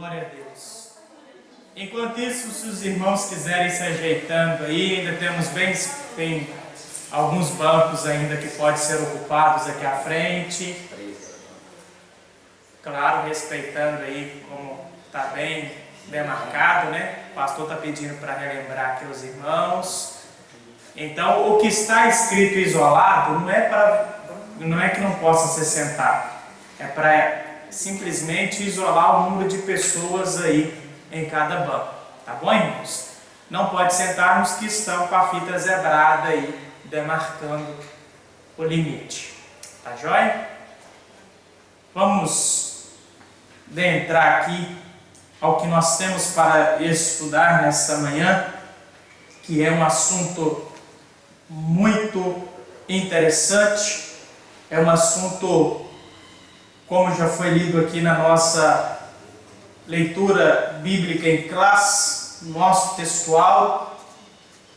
Glória a Deus. Enquanto isso, se os irmãos quiserem se ajeitando aí, ainda temos tem alguns bancos ainda que podem ser ocupados aqui à frente. Claro, respeitando aí como está bem demarcado, né? O pastor está pedindo para relembrar aqui os irmãos. Então, o que está escrito isolado não é que não possa ser sentado. É para simplesmente isolar o número de pessoas aí em cada banco. Tá bom, irmãos? Não pode sentar nos que estão com a fita zebrada aí, demarcando o limite. Tá joia? Vamos adentrar aqui ao que nós temos para estudar nesta manhã, que é um assunto muito interessante, é um assunto, como já foi lido aqui na nossa leitura bíblica em classe, nosso textual,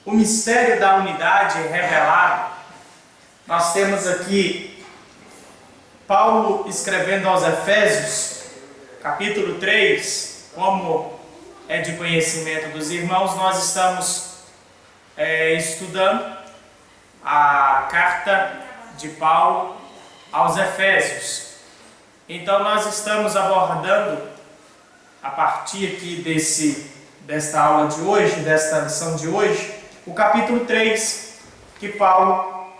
o mistério da unidade revelado. Nós temos aqui Paulo escrevendo aos Efésios, capítulo 3, como é de conhecimento dos irmãos, nós estamos estudando a carta de Paulo aos Efésios. Então nós estamos abordando, a partir aqui desta aula de hoje, desta lição de hoje, o capítulo 3, que Paulo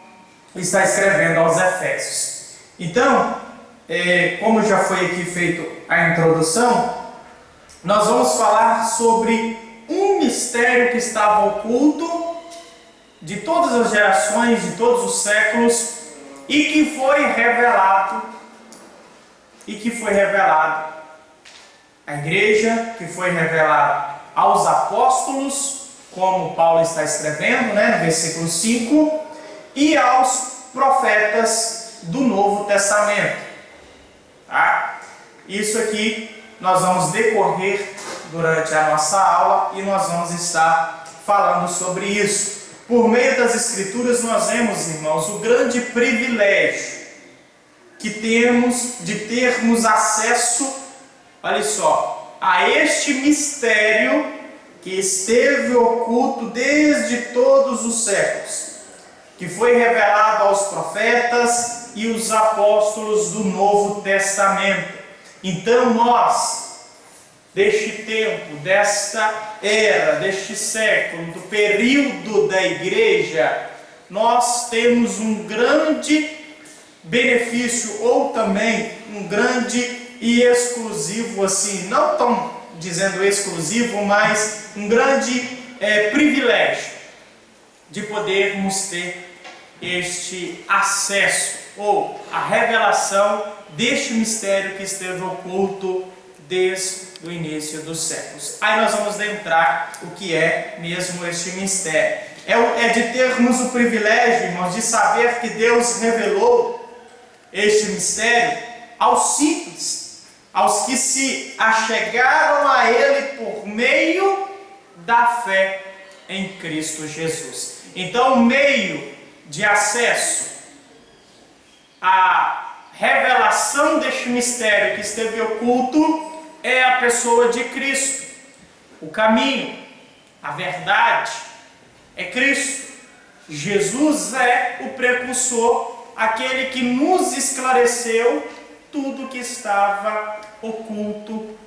está escrevendo aos Efésios. Então, como já foi aqui feito a introdução, nós vamos falar sobre um mistério que estava oculto de todas as gerações, de todos os séculos, e que foi revelado à igreja, que foi revelado aos apóstolos, como Paulo está escrevendo, né, no versículo 5, e aos profetas do Novo Testamento. Tá? Isso aqui nós vamos decorrer durante a nossa aula e nós vamos estar falando sobre isso. Por meio das Escrituras nós vemos, irmãos, o grande privilégio que temos de termos acesso, olha só, a este mistério que esteve oculto desde todos os séculos, que foi revelado aos profetas e os apóstolos do Novo Testamento. Então nós, deste tempo, desta era, deste século, do período da igreja, nós temos um grande benefício, ou também um grande e exclusivo, assim, não tão dizendo exclusivo, mas um grande privilégio de podermos ter este acesso, ou a revelação deste mistério que esteve oculto desde o início dos séculos. Aí nós vamos adentrar o que é mesmo este mistério. É de termos o privilégio, irmãos, de saber que Deus revelou este mistério aos simples, aos que se achegaram a Ele por meio da fé em Cristo Jesus. Então, o meio de acesso à revelação deste mistério que esteve oculto é a pessoa de Cristo. O caminho, a verdade é Cristo. Jesus é o precursor, aquele que nos esclareceu tudo que estava oculto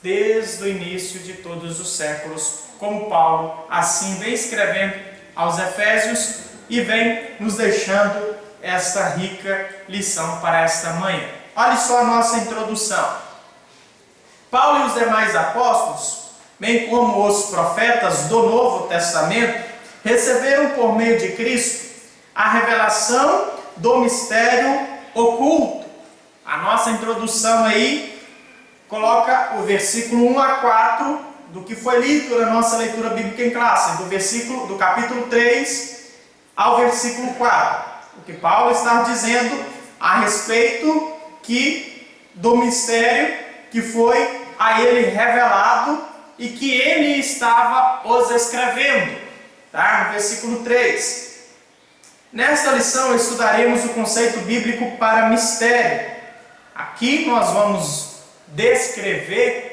desde o início de todos os séculos, como Paulo assim vem escrevendo aos Efésios e vem nos deixando esta rica lição para esta manhã. Olha só a nossa introdução. Paulo e os demais apóstolos, bem como os profetas do Novo Testamento, receberam por meio de Cristo a revelação do mistério oculto. A nossa introdução aí coloca o versículo 1 a 4 do que foi lido na nossa leitura bíblica em classe, do capítulo 3 ao versículo 4. O que Paulo está dizendo a respeito do mistério que foi a ele revelado e que ele estava os escrevendo. Tá? No versículo 3. Nesta lição estudaremos o conceito bíblico para mistério. Aqui nós vamos descrever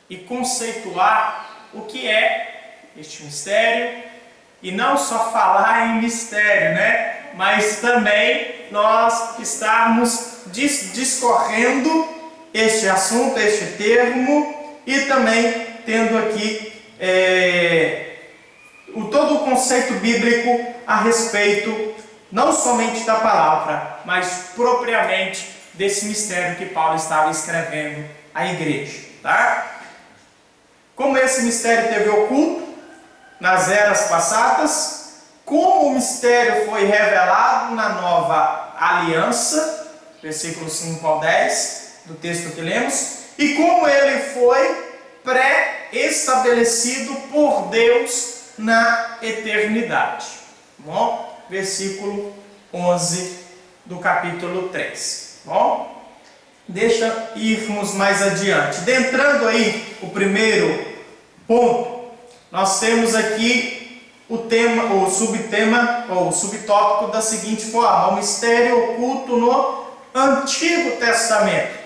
e conceituar o que é este mistério, e não só falar em mistério, né? Mas também nós estarmos discorrendo este assunto, este termo, e também tendo aqui todo o conceito bíblico a respeito não somente da palavra, mas propriamente desse mistério que Paulo estava escrevendo à igreja, tá? Como esse mistério teve oculto nas eras passadas, como o mistério foi revelado na nova aliança, versículos 5 ao 10 do texto que lemos, e como ele foi pré-estabelecido por Deus na eternidade. Bom, versículo 11 do capítulo 3. Bom, deixa irmos mais adiante. Entrando aí o primeiro ponto, nós temos aqui o tema, o subtema ou subtópico da seguinte forma: o mistério oculto no Antigo Testamento.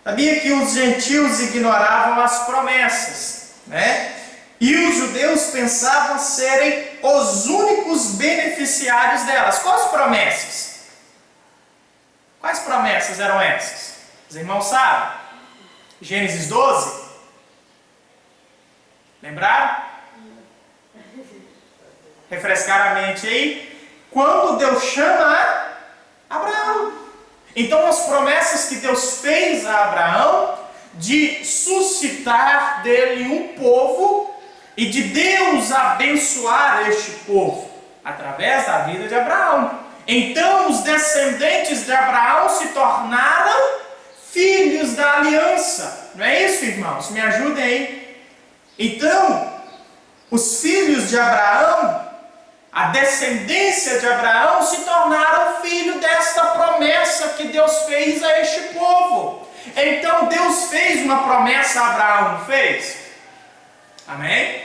Sabia que os gentios ignoravam as promessas, né? E os judeus pensavam serem os únicos beneficiários delas. Quais promessas? Quais promessas eram essas? Os irmãos sabem? Gênesis 12? Lembraram? Refrescar a mente aí. Quando Deus chama a Abraão. Então as promessas que Deus fez a Abraão de suscitar dele um povo e de Deus abençoar este povo através da vida de Abraão. Então os descendentes de Abraão se tornaram filhos da aliança. Não é isso, irmãos? Me ajudem aí. Então, os filhos de Abraão, a descendência de Abraão, se tornaram filho desta promessa que Deus fez a este povo. Então Deus fez uma promessa a Abraão, não fez? Amém?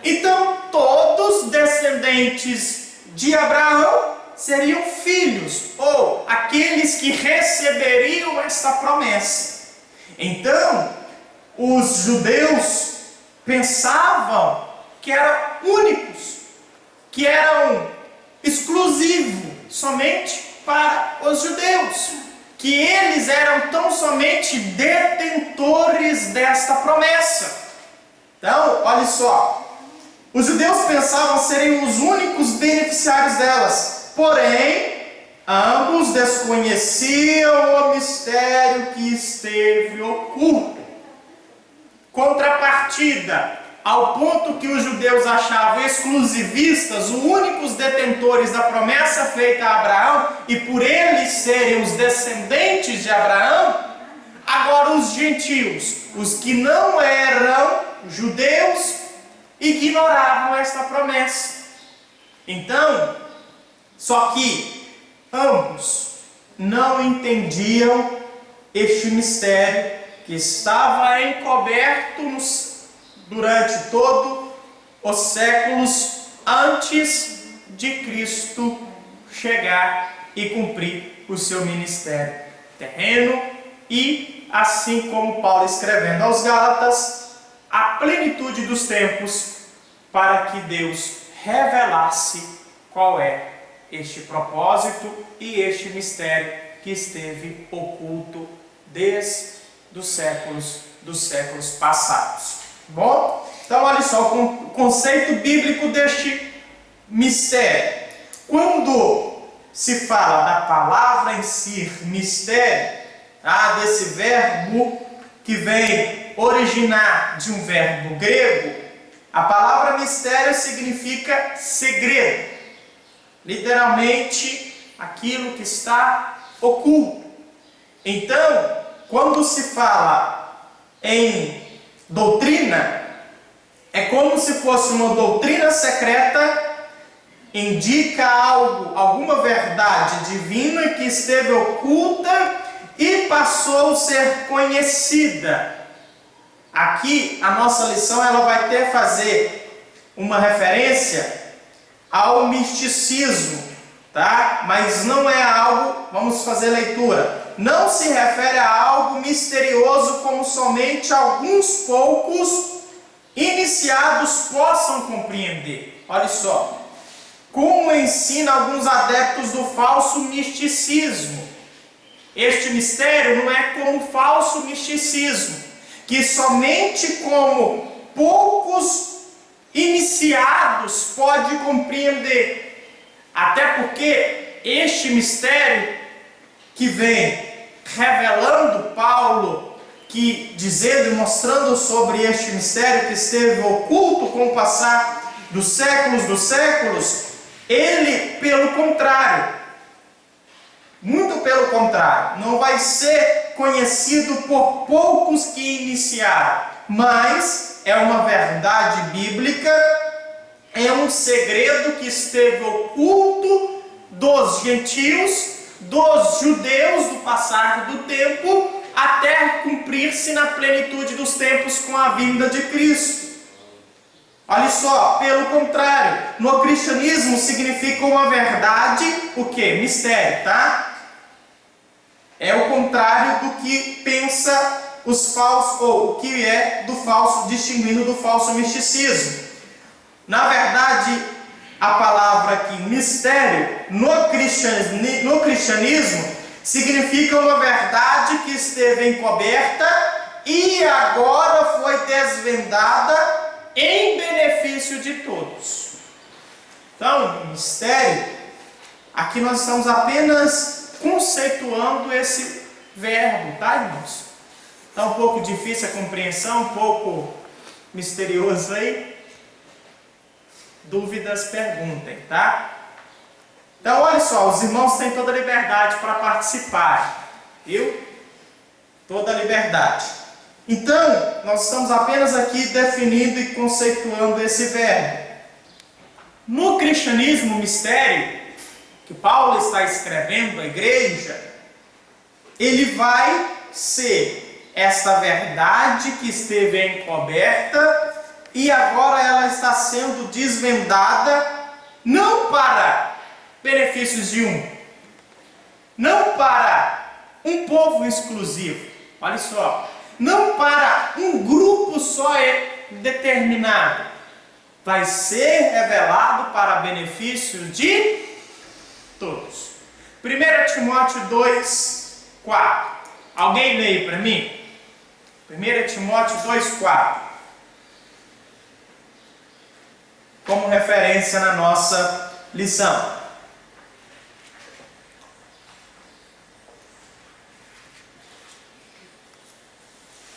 Então todos os descendentes de Abraão seriam filhos, ou aqueles que receberiam esta promessa. Então os judeus pensavam que eram únicos, que eram exclusivos somente para os judeus, que eles eram tão somente detentores desta promessa. Então, olha só, os judeus pensavam serem os únicos beneficiários delas, porém, ambos desconheciam o mistério que esteve oculto. Contrapartida, ao ponto que os judeus achavam exclusivistas, os únicos detentores da promessa feita a Abraão, e por eles serem os descendentes de Abraão, agora os gentios, os que não eram judeus, ignoravam esta promessa. Então, só que ambos não entendiam este mistério que estava encoberto durante todos os séculos antes de Cristo chegar e cumprir o seu ministério terreno, e assim como Paulo escrevendo aos Gálatas, a plenitude dos tempos, para que Deus revelasse qual é este propósito e este mistério que esteve oculto desde os séculos passados. Bom, então olha só o conceito bíblico deste mistério. Quando se fala da palavra em si, mistério, desse verbo que vem originar de um verbo grego, a palavra mistério significa segredo. Literalmente, aquilo que está oculto. Então, quando se fala em doutrina, é como se fosse uma doutrina secreta, indica algo, alguma verdade divina que esteve oculta e passou a ser conhecida. Aqui a nossa lição ela vai ter fazer uma referência ao misticismo, tá? Mas não é algo, vamos fazer leitura, não se refere a algo misterioso como somente alguns poucos iniciados possam compreender. Olha só, como ensina alguns adeptos do falso misticismo. Este mistério não é como o falso misticismo, que somente como poucos iniciados pode compreender. Até porque este mistério que vem revelando Paulo, que dizendo e mostrando sobre este mistério que esteve oculto com o passar dos séculos, ele, pelo contrário, muito pelo contrário, não vai ser conhecido por poucos que iniciaram, mas é uma verdade bíblica, é um segredo que esteve oculto dos gentios, dos judeus do passar do tempo, até cumprir-se na plenitude dos tempos com a vinda de Cristo. Olha só, pelo contrário, no cristianismo significa uma verdade, o que? Mistério, tá? É o contrário do que pensa os falsos, ou o que é do falso, distinguindo do falso misticismo. Na verdade, a palavra aqui, mistério, no cristianismo, significa uma verdade que esteve encoberta e agora foi desvendada em benefício de todos. Então, mistério, aqui nós estamos apenas conceituando esse verbo, tá, irmãos? Está um pouco difícil a compreensão, um pouco misterioso aí. Dúvidas, perguntem, tá? Então, olha só, os irmãos têm toda a liberdade para participar, viu? Toda a liberdade. Então, nós estamos apenas aqui definindo e conceituando esse verbo. No cristianismo, o mistério que Paulo está escrevendo à igreja, ele vai ser esta verdade que esteve encoberta e agora ela está sendo desvendada, não para benefícios de um, não para um povo exclusivo, olha só, não para um grupo só determinado, vai ser revelado para benefício de todos. 1 Timóteo 2, 4. Alguém lê aí para mim? 1 Timóteo 2, 4. Como referência na nossa lição.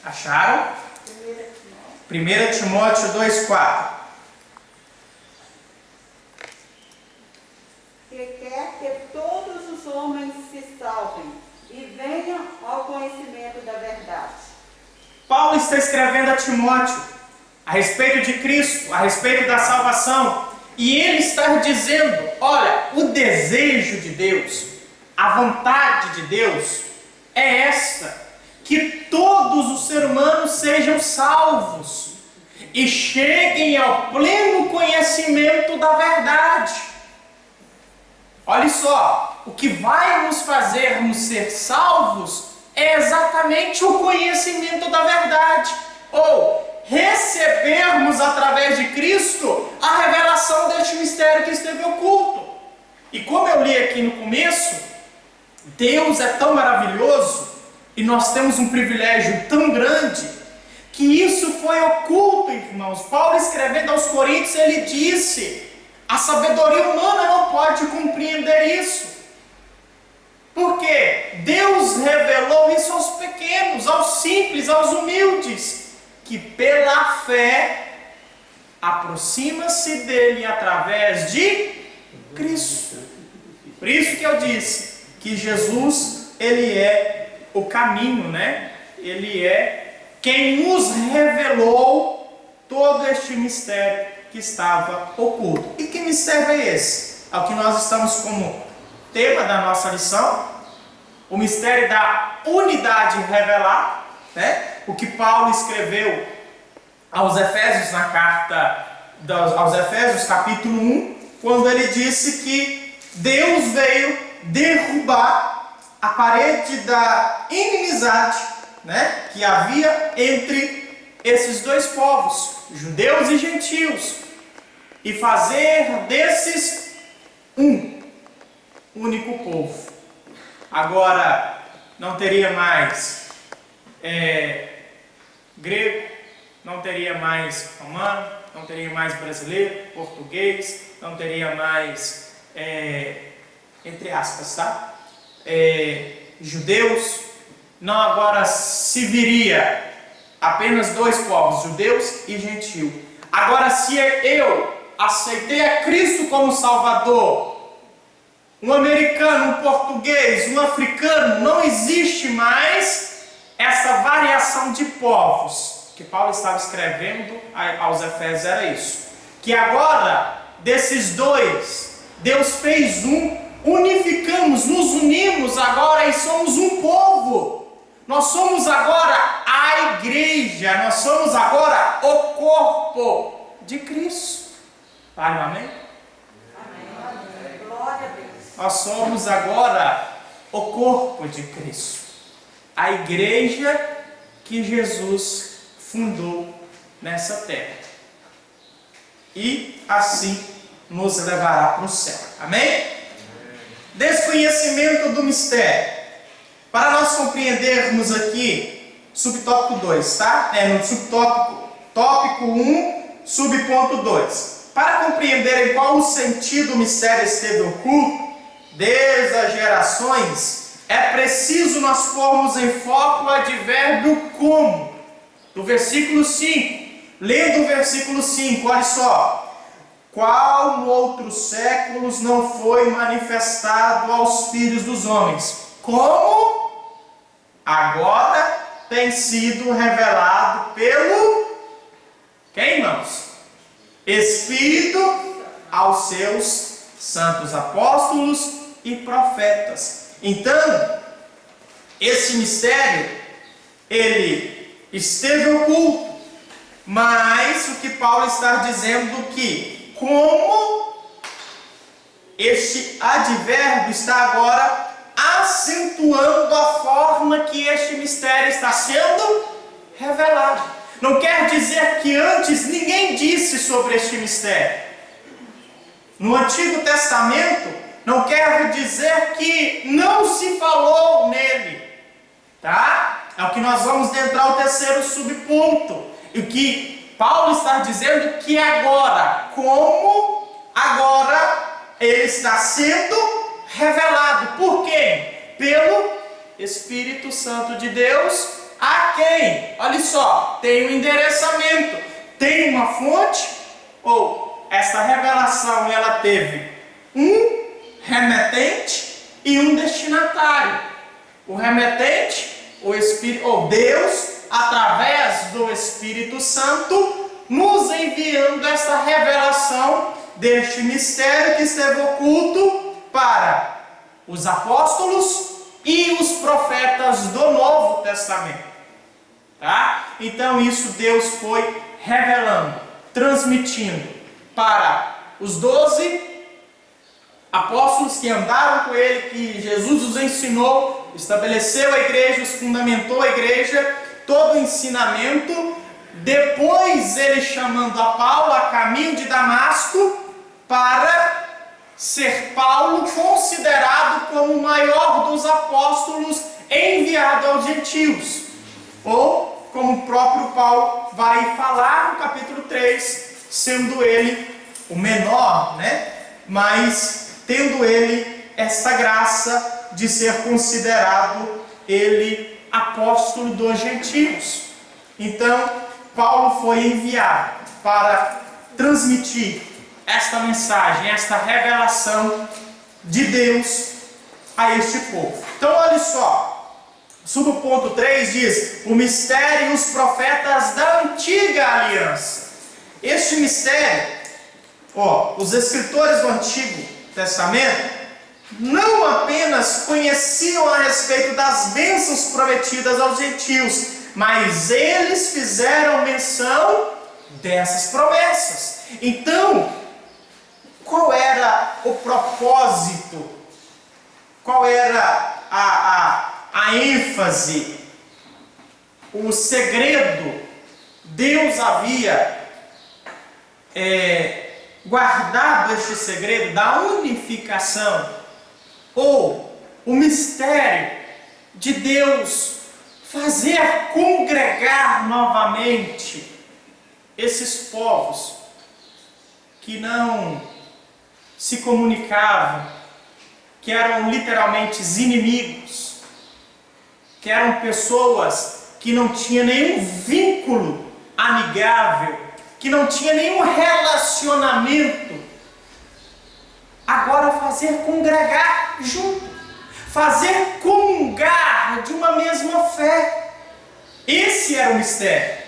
Acharam? 1 Timóteo 2, 4. Que quer que todos os homens se salvem e venham ao conhecimento da verdade. Paulo está escrevendo a Timóteo a respeito de Cristo, a respeito da salvação, e ele está dizendo, olha, o desejo de Deus, a vontade de Deus é esta, que todos os seres humanos sejam salvos e cheguem ao pleno conhecimento da verdade. Olha só, o que vai nos fazermos ser salvos é exatamente o conhecimento da verdade, ou recebermos através de Cristo a revelação deste mistério que esteve oculto. E como eu li aqui no começo, Deus é tão maravilhoso e nós temos um privilégio tão grande que isso foi oculto, irmãos. Paulo, escrevendo aos Coríntios, ele disse: a sabedoria humana não pode compreender isso. Porque Deus revelou isso aos pequenos, aos simples, aos humildes, que pela fé aproxima-se dele através de Cristo. Por isso que eu disse que Jesus, ele é o caminho, né? Ele é quem nos revelou todo este mistério que estava oculto. E que mistério é esse? É o que nós estamos como tema da nossa lição, o mistério da unidade revelada, né? O que Paulo escreveu aos Efésios na carta aos Efésios, capítulo 1, quando ele disse que Deus veio derrubar a parede da inimizade, né, que havia entre esses dois povos, judeus e gentios, e fazer desses um único povo. Agora não teria mais grego, não teria mais romano, não teria mais brasileiro, português, não teria mais, entre aspas, tá? Judeus. Não, agora se viria apenas dois povos, judeus e gentio. Agora, se eu aceitei a Cristo como Salvador, um americano, um português, um africano, não existe mais essa variação de povos. Que Paulo estava escrevendo aos Efésios era isso. Que agora, desses dois, Deus fez um, unificamos, nos unimos agora e somos um povo. Nós somos agora a igreja, nós somos agora o corpo de Cristo. Vale um amém? Amém. Glória a Deus. Nós somos agora o corpo de Cristo. A igreja que Jesus fundou nessa terra. E assim nos levará para o céu. Amém? Desconhecimento do mistério. Para nós compreendermos aqui, subtópico 2, tá? No subtópico, tópico 1, subponto 2. Para compreender em qual o sentido o mistério esteve oculto, desde as gerações, é preciso nós pormos em foco o advérbio como. Do versículo 5. Lendo o versículo 5, olha só. Qual no outros séculos não foi manifestado aos filhos dos homens? Como agora tem sido revelado pelo, quem, irmãos? Espírito aos seus santos apóstolos e profetas. Então, esse mistério, ele esteve oculto, mas o que Paulo está dizendo que, como este advérbio está agora acentuando a forma que este mistério está sendo revelado. Não quer dizer que antes ninguém disse sobre este mistério. No Antigo Testamento, não quer dizer que não se falou nele. Tá? É o que nós vamos entrar o terceiro subponto. E o que Paulo está dizendo que agora, como agora ele está sendo revelado. Por quem? Pelo Espírito Santo de Deus. A quem? Olha só, tem um endereçamento, tem uma fonte, ou essa revelação ela teve um remetente e um destinatário. O remetente, o Espírito, ou Deus, através do Espírito Santo, nos enviando essa revelação deste mistério que esteve oculto para os apóstolos e os profetas do Novo Testamento. Tá? Então isso Deus foi revelando, transmitindo para os 12 apóstolos que andaram com ele, que Jesus os ensinou, estabeleceu a igreja, os fundamentou a igreja, todo o ensinamento. Depois ele chamando a Paulo a caminho de Damasco para ser Paulo considerado como o maior dos apóstolos enviado aos gentios. Ou, como o próprio Paulo vai falar no capítulo 3, sendo ele o menor, né? Mas tendo ele esta graça de ser considerado ele apóstolo dos gentios. Então, Paulo foi enviado para transmitir esta mensagem, esta revelação de Deus a este povo. Então, olha só. Subponto 3 diz: o mistério e os profetas da antiga aliança. Este mistério, os escritores do Antigo Testamento não apenas conheciam a respeito das bênçãos prometidas aos gentios, mas eles fizeram menção dessas promessas. Então, qual era o propósito? Qual era a ênfase, o segredo, Deus havia guardado este segredo da unificação, ou o mistério de Deus fazer congregar novamente esses povos que não se comunicavam, que eram literalmente inimigos, que eram pessoas que não tinham nenhum vínculo amigável, que não tinha nenhum relacionamento. Agora fazer congregar junto, fazer comungar de uma mesma fé. Esse era o mistério.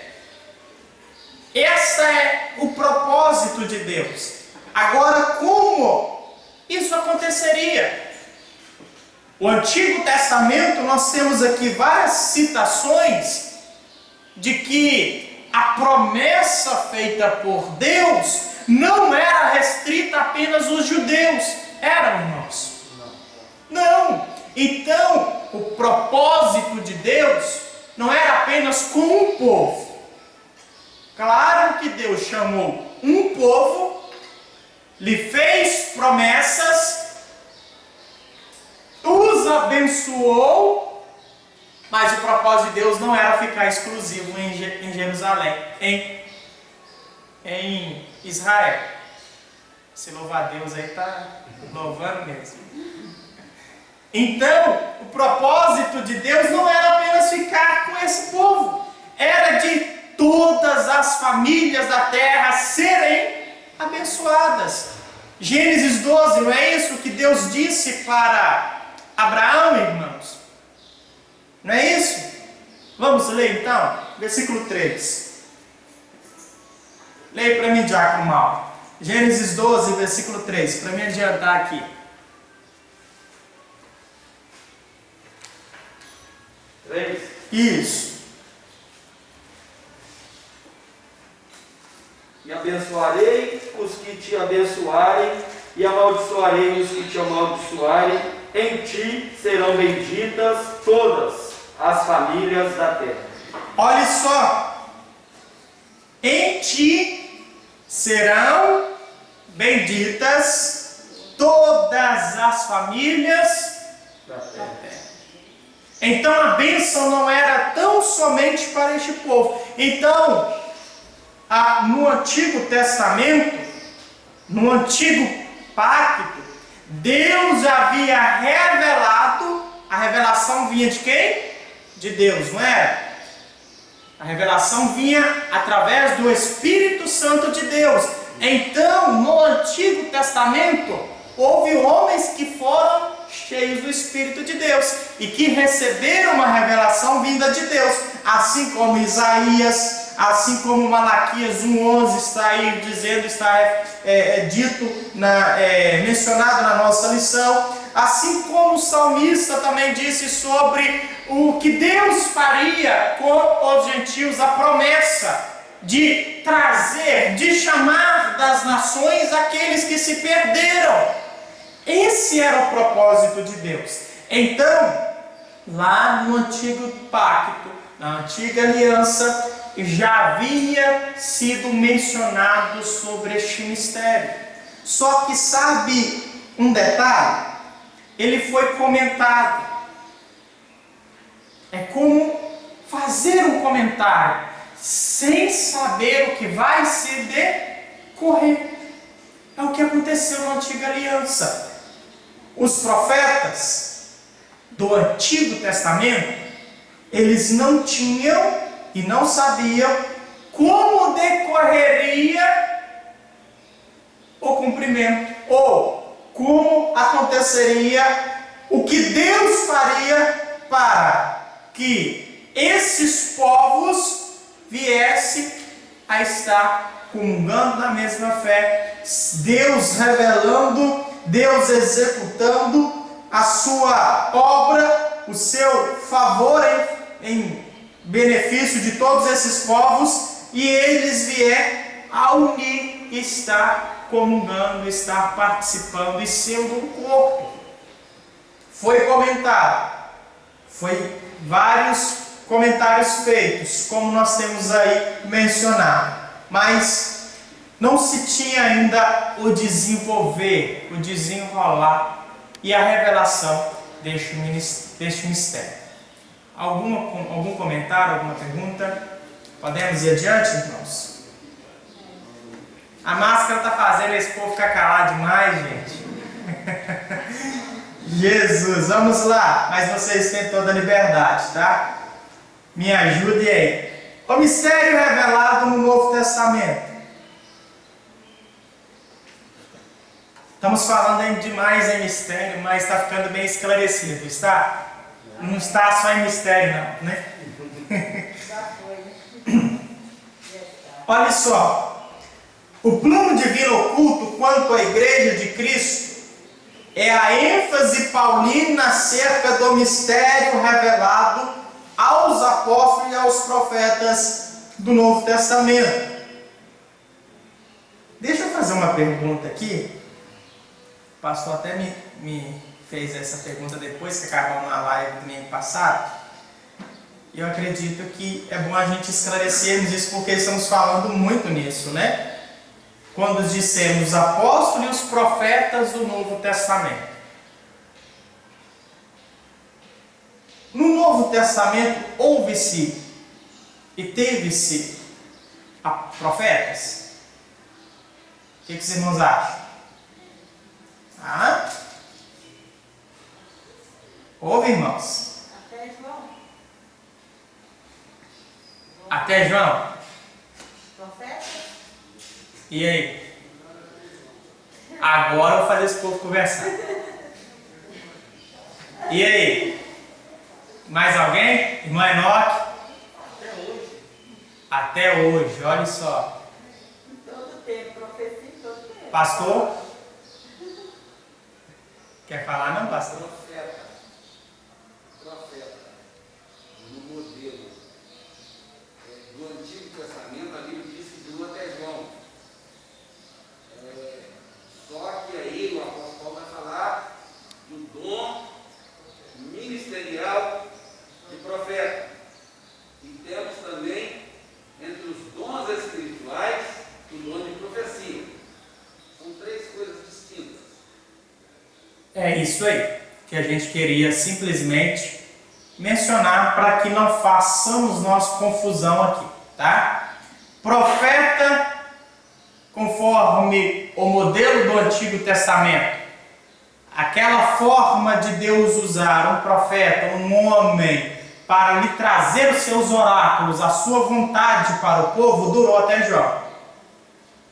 Esse é o propósito de Deus. Agora, como isso aconteceria? O Antigo Testamento, nós temos aqui várias citações de que a promessa feita por Deus não era restrita apenas aos judeus. Era, irmãos? Não. Então, o propósito de Deus não era apenas com um povo. Claro que Deus chamou um povo, lhe fez promessas, os abençoou, mas o propósito de Deus não era ficar exclusivo em Jerusalém, em Israel. Se louvar a Deus aí está louvando mesmo. Então, o propósito de Deus não era apenas ficar com esse povo, era de todas as famílias da terra serem abençoadas. Gênesis 12, não é isso que Deus disse para Abraão, irmãos? Não é isso? Vamos ler então, versículo 3. Leia para mim, Diácono Mauro. Gênesis 12, versículo 3, para me adiantar aqui. 3. Isso. E abençoarei os que te abençoarem, e amaldiçoarei os que te amaldiçoarem. Em ti serão benditas todas as famílias da terra. Olha só. Em ti serão benditas todas as famílias Da terra. Então a bênção não era tão somente para este povo. Então, no Antigo Testamento, no Antigo Pacto, Deus havia revelado, a revelação vinha de quem? De Deus, não era? A revelação vinha através do Espírito Santo de Deus. Então, no Antigo Testamento, houve homens que foram cheios do Espírito de Deus e que receberam uma revelação vinda de Deus, assim como Isaías, assim como Malaquias 1:11 está aí dizendo, está dito, mencionado na nossa lição, assim como o salmista também disse sobre o que Deus faria com os gentios, a promessa de trazer, de chamar das nações aqueles que se perderam. Esse era o propósito de Deus. Então, lá no Antigo Pacto, na Antiga Aliança, já havia sido mencionado sobre este mistério. Só que sabe um detalhe? Ele foi comentado. É como fazer um comentário sem saber o que vai se decorrer. É o que aconteceu na Antiga Aliança. Os profetas do Antigo Testamento, eles não tinham e não sabiam como decorreria o cumprimento, ou como aconteceria, o que Deus faria para que esses povos viessem a estar comungando da mesma fé, Deus revelando, Deus executando a sua obra, o seu favor em benefício de todos esses povos, e eles vier a unir, estar comungando, estar participando e sendo um corpo. foi comentado, foi vários comentários feitos, como nós temos aí mencionado, mas não se tinha ainda o desenvolver, o desenrolar e a revelação deste mistério. Algum comentário, alguma pergunta? Podemos ir adiante, irmãos? A máscara está fazendo esse povo ficar calado demais, gente. Jesus, vamos lá. Mas vocês têm toda a liberdade, tá? Me ajude aí. O mistério revelado no Novo Testamento. Estamos falando demais em mistério, mas está ficando bem esclarecido, está? Não está só em mistério, não, né? Olha só. O plano divino oculto quanto à Igreja de Cristo é a ênfase paulina acerca do mistério revelado aos apóstolos e aos profetas do Novo Testamento. Deixa eu fazer uma pergunta aqui. O pastor até me fez essa pergunta depois que acabou na live do domingo passado. E eu acredito que é bom a gente esclarecermos isso, porque estamos falando muito nisso, né? Quando dissemos os apóstolos e os profetas do Novo Testamento. No Novo Testamento houve-se e teve-se profetas. O que os irmãos acham? Houve, irmãos? Até João. Até João? Profeta? E aí? Agora eu vou fazer esse povo conversar. E aí? Mais alguém? Irmã Enoque? Até hoje. Até hoje, olha só. Em todo tempo, profecia em todo tempo. Pastor? Quer falar não, pastor? Profeta, no modelo do Antigo Testamento, a Bíblia diz que de 1 até João. Só que aí o apóstolo Paulo vai falar do dom ministerial de profeta. E temos também, entre os dons espirituais, o dom de profecia. São três coisas distintas. É isso aí que a gente queria simplesmente mencionar para que não façamos nós confusão aqui, tá? Profeta, conforme o modelo do Antigo Testamento, aquela forma de Deus usar um profeta, um homem, para lhe trazer os seus oráculos, a sua vontade para o povo, durou até João,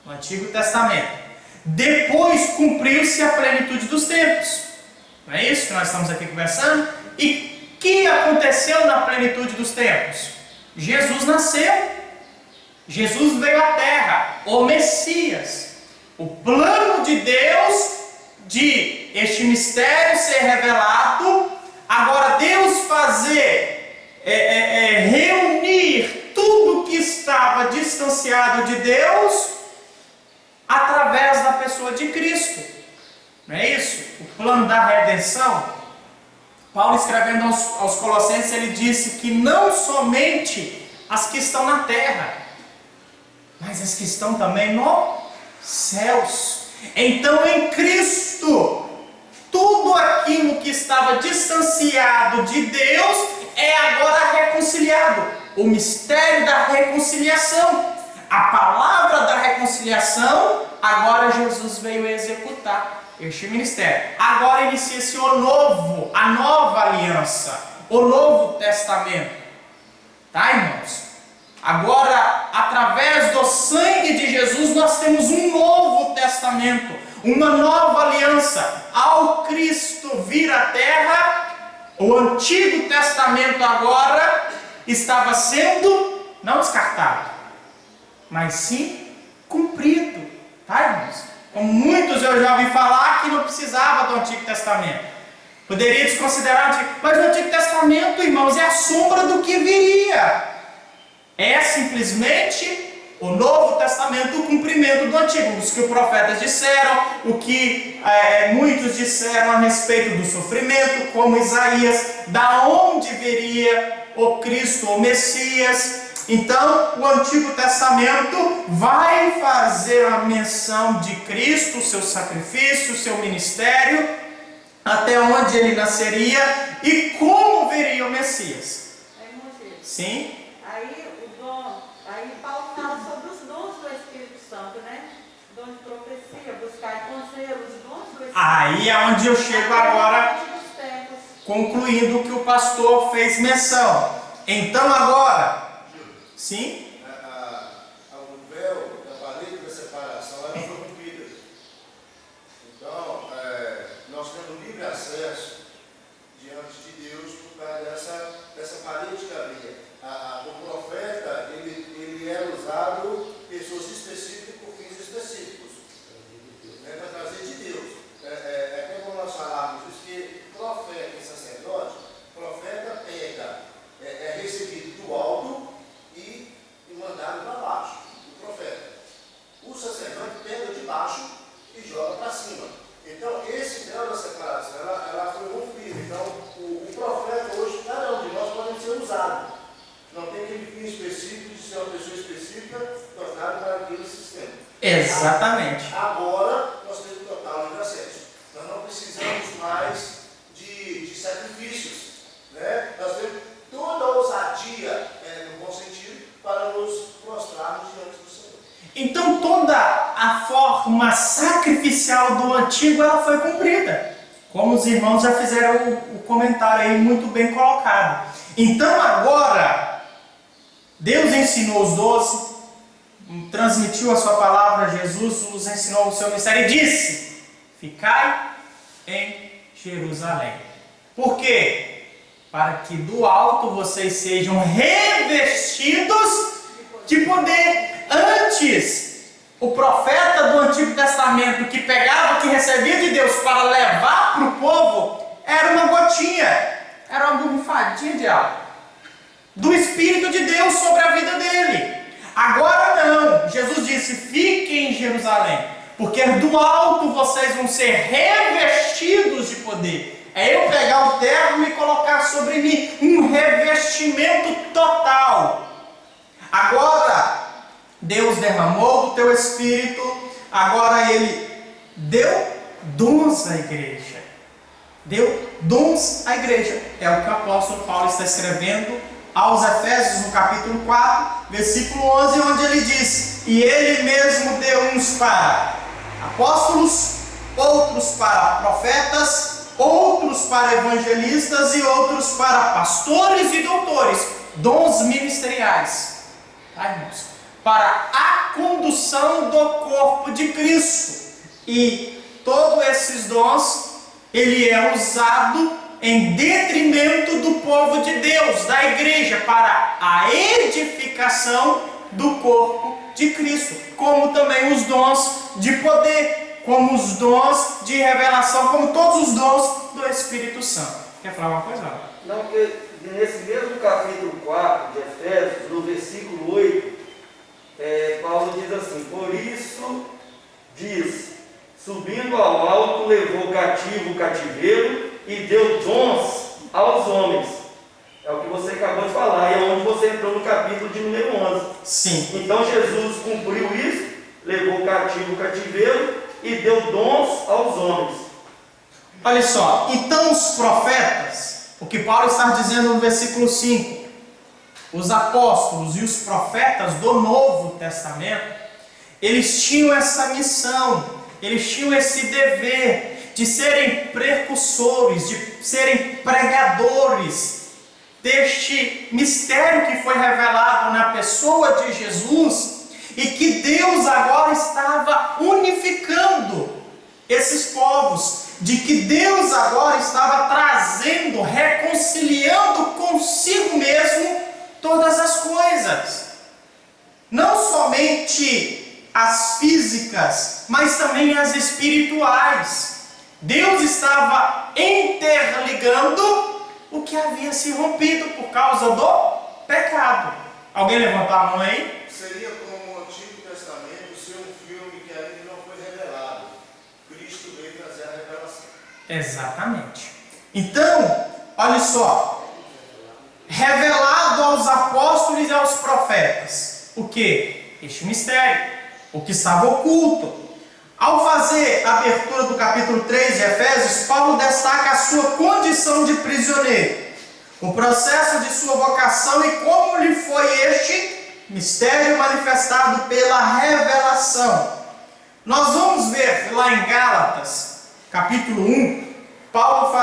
no Antigo Testamento. Depois cumpriu-se a plenitude dos tempos. Não é isso que nós estamos aqui conversando? E o que aconteceu na plenitude dos tempos? Jesus nasceu. Jesus veio à terra, o Messias. O plano de Deus de este mistério ser revelado, agora Deus fazer, reunir tudo que estava distanciado de Deus através da pessoa de Cristo. Não é isso? O plano da redenção. Paulo, escrevendo aos Colossenses, ele disse que não somente as que estão na terra, mas as que estão também nos céus. Então, em Cristo, tudo aquilo que estava distanciado de Deus é agora reconciliado. O mistério da reconciliação. A palavra da reconciliação, agora Jesus veio executar este ministério. Agora inicia-se a nova aliança, o Novo Testamento. Tá, irmãos? Agora, através do sangue de Jesus, nós temos um novo testamento, uma nova aliança. Ao Cristo vir à terra, o Antigo Testamento agora estava sendo, não descartado, mas sim cumprido. Tá, irmãos? Como muitos eu já ouvi falar que não precisava do Antigo Testamento. Poderia desconsiderar o Antigo, mas o Antigo Testamento, irmãos, é a sombra do que viria. É simplesmente O Novo Testamento, o cumprimento do Antigo, os que os profetas disseram, o que muitos disseram a respeito do sofrimento, como Isaías, da onde viria o Cristo, o Messias. Então, o Antigo Testamento vai fazer a menção de Cristo, seu sacrifício, seu ministério, até onde ele nasceria e como viria o Messias. Sim? Aí Paulo fala sobre os dons do Espírito Santo, né? Dom de profecia, buscar conselho, os dons do Espírito Santo. Aí é onde eu chego agora, concluindo o que o pastor fez menção. Então agora, sim? O véu da parede da separação ela foi rompida. Então, nós temos livre acesso diante de Deus por causa dessa parede que havia. O profeta, ele era usado pessoas específicas por fins específicos, para trazer de Deus. Como nós falávamos, que profeta e sacerdote, profeta é recebido do alto e mandado para baixo, o profeta. O sacerdote pega de baixo e joga para cima. Então, esse véu da separação, ela foi rompida. Então, o profeta hoje, cada um de nós pode ser usado. Não tem aquele fim específico de ser uma pessoa específica tornada para aquele sistema. Exatamente. Agora, nós temos total livre acesso. Nós não precisamos mais de sacrifícios. Né? Nós temos toda a ousadia, no bom sentido, para nos prostrarmos diante do Senhor. Então toda a forma sacrificial do Antigo ela foi cumprida. Como os irmãos já fizeram o comentário aí muito bem colocado. Então agora, Deus ensinou os 12, transmitiu a sua palavra, Jesus nos ensinou o seu ministério e disse: ficai em Jerusalém. Por quê? Para que do alto vocês sejam revestidos de poder. Antes, o profeta do Antigo Testamento que pegava, que recebia de Deus para levar para o povo, era uma gotinha, era uma borrifadinha de água do Espírito de Deus sobre a vida dele. Agora não, Jesus disse: fiquem em Jerusalém, porque do alto vocês vão ser revestidos de poder. É eu pegar o terno e colocar sobre mim um revestimento total. Agora, Deus derramou do teu Espírito, agora Ele deu dons à igreja. Deu dons à igreja. É o que o apóstolo Paulo está escrevendo aos Efésios, no capítulo 4, versículo 11, onde ele diz: e Ele mesmo deu uns para apóstolos, outros para profetas, outros para evangelistas e outros para pastores e doutores, dons ministeriais, tá, irmãos? Para a condução do corpo de Cristo. E todos esses dons, ele é usado em detrimento do povo de Deus, da igreja, para a edificação do corpo de Cristo, como também os dons de poder, como os dons de revelação, como todos os dons do Espírito Santo. Quer falar uma coisa? Não, porque nesse mesmo capítulo 4 de Efésios, no versículo 8, Paulo diz assim: por isso diz, subindo ao alto, levou cativo o cativeiro e deu dons aos homens. É o que você acabou de falar, e é onde você entrou no capítulo de número 11. Sim. Então Jesus cumpriu isso, levou cativo o cativeiro e deu dons aos homens. Olha só, então os profetas, o que Paulo está dizendo no versículo 5, os apóstolos e os profetas do Novo Testamento, eles tinham essa missão, eles tinham esse dever de serem precursores, de serem pregadores deste mistério que foi revelado na pessoa de Jesus e que Deus agora estava unificando esses povos, de que Deus agora estava trazendo, reconciliando consigo mesmo todas as coisas, não somente as físicas, mas também as espirituais. Deus estava interligando o que havia se rompido por causa do pecado. Alguém levantou a mão aí? Seria como Exatamente. Então, olha só. Revelado aos apóstolos e aos profetas. O que? Este mistério. O que estava oculto. Ao fazer a abertura do capítulo 3 de Efésios, Paulo destaca a sua condição de prisioneiro, o processo de sua vocação e como lhe foi este mistério manifestado pela revelação. Nós vamos ver lá em Gálatas, capítulo 1, Paulo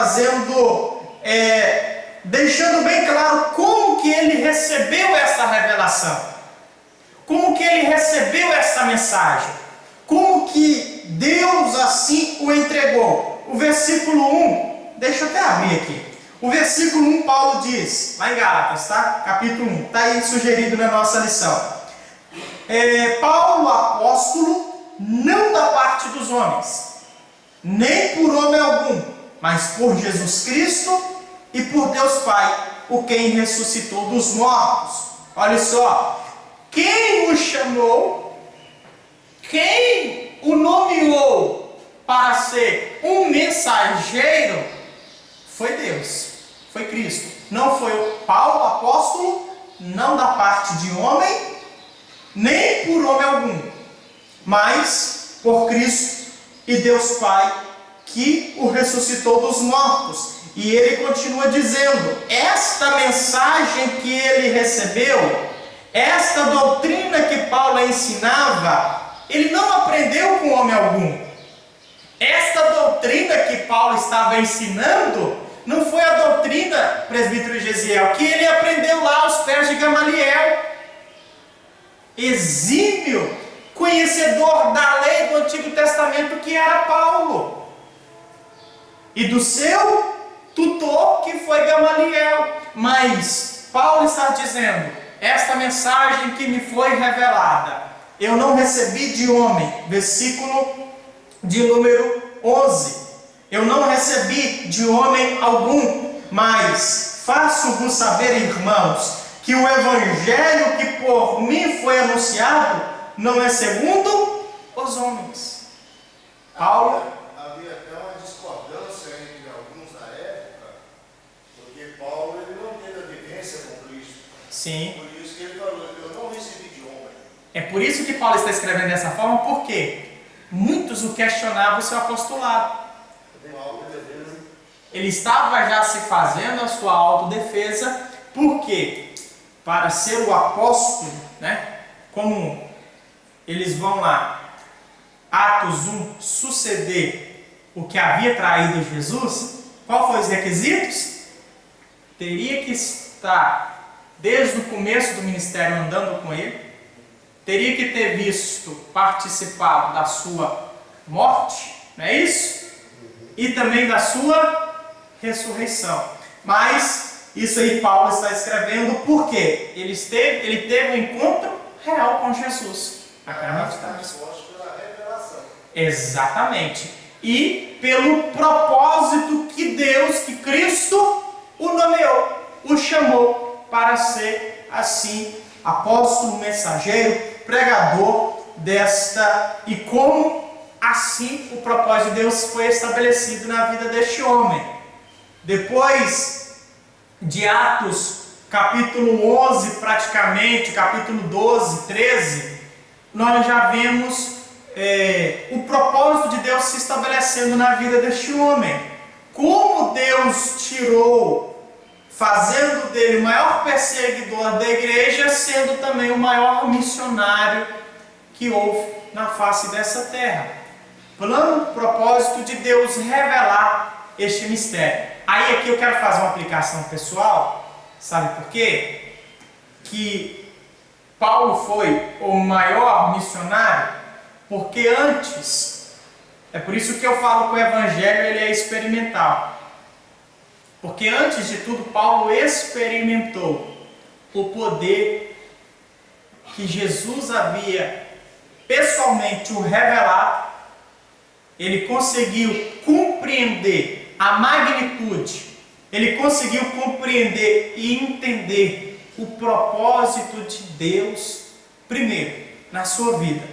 deixando bem claro como que ele recebeu esta revelação, como que ele recebeu esta mensagem. Como que Deus assim o entregou? O versículo 1, deixa eu até abrir aqui. O versículo 1, Paulo diz, lá em Gálatas, tá? Capítulo 1, está aí sugerido na nossa lição. Paulo, apóstolo, não da parte dos homens, nem por homem algum, mas por Jesus Cristo e por Deus Pai, o quem ressuscitou dos mortos. Olha só, quem o chamou, quem o nomeou para ser um mensageiro foi Deus, foi Cristo. Não foi o Paulo, apóstolo, não da parte de homem, nem por homem algum, mas por Cristo e Deus Pai, que o ressuscitou dos mortos. E ele continua dizendo, esta mensagem que ele recebeu, esta doutrina que Paulo ensinava, ele não aprendeu com homem algum. Esta doutrina que Paulo estava ensinando não foi a doutrina, presbítero Gesiel, que ele aprendeu lá aos pés de Gamaliel, exímio conhecedor da lei do Antigo Testamento, que era Paulo, e do seu tutor, que foi Gamaliel. Mas Paulo está dizendo, esta mensagem que me foi revelada, eu não recebi de homem, versículo de número 11. Eu não recebi de homem algum, mas faço-vos saber, irmãos, que o evangelho que por mim foi anunciado não é segundo os homens. Paulo. Havia até uma discordância entre alguns na época, porque Paulo ele não teve a vivência com Cristo. Sim. Por isso que ele falou, eu não recebi de homem. É por isso que Paulo está escrevendo dessa forma, porque muitos o questionavam o seu apostolado. Ele estava já se fazendo a sua autodefesa, porque para ser o apóstolo, né, como eles vão lá, Atos 1, suceder o que havia traído Jesus, qual foram os requisitos? Teria que estar desde o começo do ministério andando com ele, teria que ter visto, participado da sua morte, não é isso? E também da sua ressurreição. Mas isso aí Paulo está escrevendo porque ele teve um encontro real com Jesus. Pela revelação. Exatamente. E pelo propósito que Deus, que Cristo o nomeou, o chamou para ser assim, apóstolo, mensageiro, pregador desta, e como assim o propósito de Deus foi estabelecido na vida deste homem. Depois de Atos, capítulo 11 praticamente, capítulo 12, 13, nós já vemos o propósito de Deus se estabelecendo na vida deste homem. Como Deus tirou, fazendo dele o maior perseguidor da igreja, sendo também o maior missionário que houve na face dessa terra. Plano, propósito de Deus revelar este mistério. Aí aqui eu quero fazer uma aplicação pessoal, sabe por quê? Que Paulo foi o maior missionário, porque antes, é por isso que eu falo que o evangelho ele é experimental. Porque antes de tudo, Paulo experimentou o poder que Jesus havia pessoalmente o revelado. Ele conseguiu compreender a magnitude, ele conseguiu compreender e entender o propósito de Deus, primeiro, na sua vida,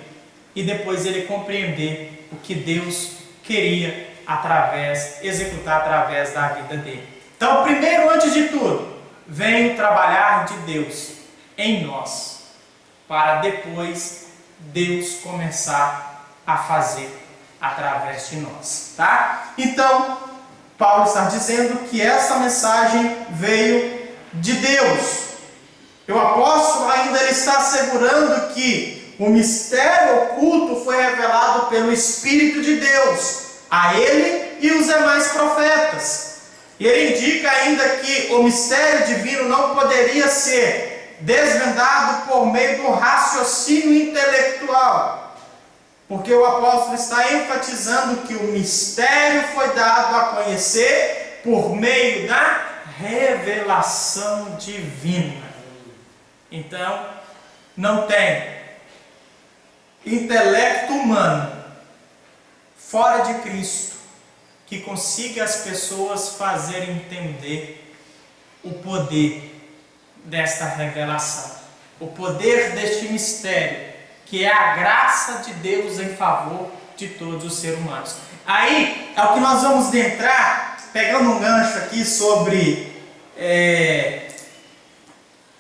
e depois ele compreender o que Deus queria executar através da vida dele. Então, primeiro, antes de tudo, vem o trabalhar de Deus em nós, para depois Deus começar a fazer através de nós, tá? Então, Paulo está dizendo que essa mensagem veio de Deus. O apóstolo ainda está assegurando que o mistério oculto foi revelado pelo Espírito de Deus a ele e os demais profetas. E ele indica ainda que o mistério divino não poderia ser desvendado por meio do raciocínio intelectual, porque o apóstolo está enfatizando que o mistério foi dado a conhecer por meio da revelação divina. Então, não tem intelecto humano fora de Cristo que consiga as pessoas fazer entender o poder desta revelação, o poder deste mistério, que é a graça de Deus em favor de todos os seres humanos. Aí é o que nós vamos entrar, pegando um gancho aqui sobre